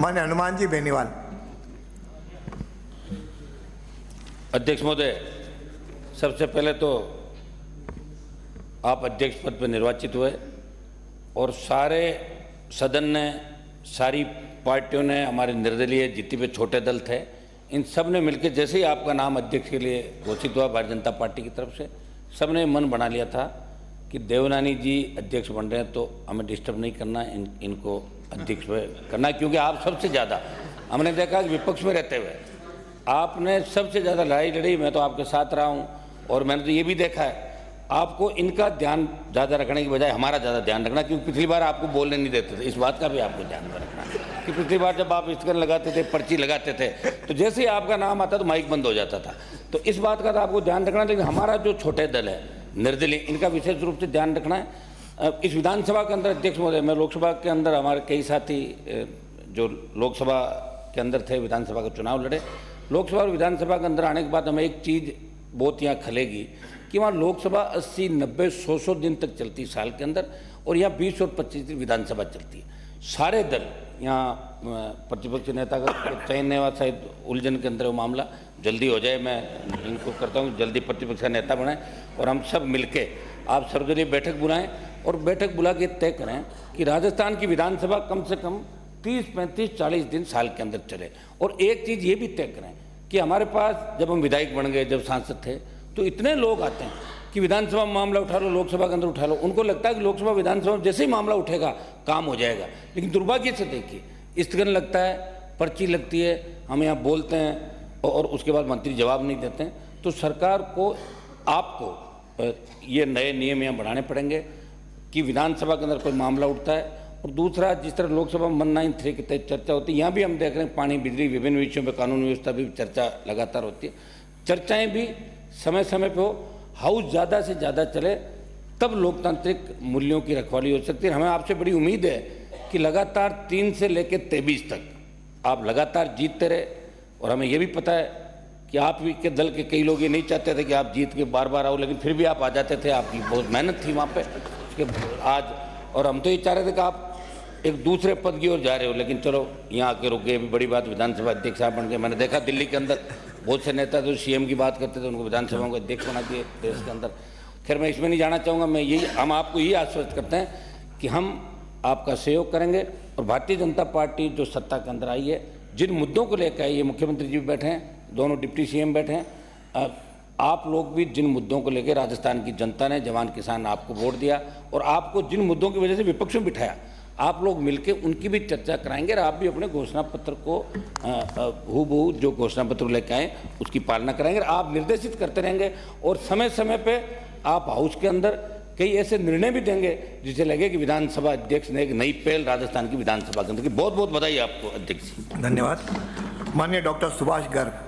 मान्य हनुमान जी बेनीवाल। अध्यक्ष महोदय, सबसे पहले तो आप अध्यक्ष पद पर निर्वाचित हुए और सारे सदन ने, सारी पार्टियों ने, हमारे निर्दलीय जितने भी छोटे दल थे, इन सब ने मिलकर जैसे ही आपका नाम अध्यक्ष के लिए घोषित हुआ भारतीय जनता पार्टी की तरफ से, सब ने मन बना लिया था कि देवनानी जी अध्यक्ष बन रहे हैं तो हमें डिस्टर्ब नहीं करना, इनको अध्यक्ष करना, क्योंकि आप सबसे ज़्यादा, हमने देखा कि विपक्ष में रहते हुए आपने सबसे ज़्यादा लड़ाई लड़ी। मैं तो आपके साथ रहा हूँ और मैंने तो ये भी देखा है आपको इनका ध्यान ज़्यादा रखने की बजाय हमारा ज़्यादा ध्यान रखना, क्योंकि पिछली बार आपको बोलने नहीं देते थे। इस बात का भी आपको ध्यान में रखना कि पिछली बार जब आप स्टिकर लगाते थे, पर्ची लगाते थे, तो जैसे ही आपका नाम आता तो माइक बंद हो जाता था। तो इस बात का तो आपको ध्यान रखना, लेकिन हमारा जो छोटे दल है निर्दलीय, इनका विशेष रूप से ध्यान रखना है। इस विधानसभा के अंदर अध्यक्ष महोदय, मैं लोकसभा के अंदर हमारे कई साथी जो लोकसभा के अंदर थे, विधानसभा का चुनाव लड़े, लोकसभा और विधानसभा के अंदर आने के बाद हमें एक चीज़ बहुत यहाँ खलेगी कि वहाँ लोकसभा 80, 90, 100 दिन तक चलती है साल के अंदर, और यहाँ 20 और 25 दिन विधानसभा चलती है। सारे दल यहाँ प्रतिपक्ष नेता का चयन नहीं हुआ, शायद उलझन के अंदर वो मामला जल्दी हो जाए। मैं इनको करता हूँ जल्दी प्रतिपक्ष का नेता बनाएं और हम सब मिलके आप सर्वदलीय बैठक बुलाएं और बैठक बुला के तय करें कि राजस्थान की विधानसभा कम से कम 30, 35, 40 दिन साल के अंदर चले। और एक चीज़ ये भी तय करें कि हमारे पास जब हम विधायक बन गए, जब सांसद थे, तो इतने लोग आते हैं कि विधानसभा में मामला उठा लो, लोकसभा के अंदर उठा लो, उनको लगता है कि लोकसभा विधानसभा में जैसे ही मामला उठेगा काम हो जाएगा। लेकिन दुर्भाग्य से देखिए, स्थगन लगता है, पर्ची लगती है, हम यहाँ बोलते हैं और उसके बाद मंत्री जवाब नहीं देते हैं। तो सरकार को, आपको ये नए नियम यहाँ बढ़ाने पड़ेंगे कि विधानसभा के अंदर कोई मामला उठता है, और दूसरा, जिस तरह लोकसभा 193 के तहत चर्चा होती है, यहाँ भी हम देख रहे हैं पानी, बिजली, विभिन्न विषयों पर कानून व्यवस्था भी चर्चा लगातार होती है। चर्चाएं भी समय समय पे हो, हाउस ज़्यादा से ज़्यादा चले, तब लोकतांत्रिक मूल्यों की रखवाली हो सकती है। हमें आपसे बड़ी उम्मीद है कि लगातार 3 से लेकर 23 तक आप लगातार जीतते रहे, और हमें यह भी पता है कि आप के दल के कई लोग ये नहीं चाहते थे कि आप जीत के बार बार आओ, लेकिन फिर भी आप आ जाते थे। आपकी बहुत मेहनत थी वहाँ पे आज, और हम तो ये चाह रहे थे कि आप एक दूसरे पद की ओर जा रहे हो, लेकिन चलो यहाँ आके रुक गए। अभी बड़ी बात, विधानसभा अध्यक्ष साहब बन गए। मैंने देखा दिल्ली के अंदर बहुत से नेता जो सीएम की बात करते थे, उनको विधानसभा को अध्यक्ष बना दिए देश के अंदर। खैर, मैं इसमें नहीं जाना चाहूँगा। मैं यही, हम आपको यही आश्वस्त करते हैं कि हम आपका सहयोग करेंगे, और भारतीय जनता पार्टी जो सत्ता के अंदर आई है, जिन मुद्दों को लेकर आई है, मुख्यमंत्री जी भी बैठे हैं, दोनों डिप्टी सीएम बैठे हैं, आप लोग भी जिन मुद्दों को लेकर राजस्थान की जनता ने, जवान किसान आपको वोट दिया, और आपको जिन मुद्दों की वजह से विपक्ष में बिठाया, आप लोग मिलके उनकी भी चर्चा कराएंगे, और आप भी अपने घोषणा पत्र को हूबहू जो घोषणा पत्र लेके आए उसकी पालना कराएंगे। आप निर्देशित करते रहेंगे, और समय समय पे आप हाउस के अंदर कई ऐसे निर्णय भी देंगे जिसे लगे कि विधानसभा अध्यक्ष ने एक नई पहल राजस्थान की विधानसभा के अंदर की। बहुत बहुत बधाई आपको अध्यक्ष जी। धन्यवाद। माननीय डॉक्टर सुभाष गर्ग।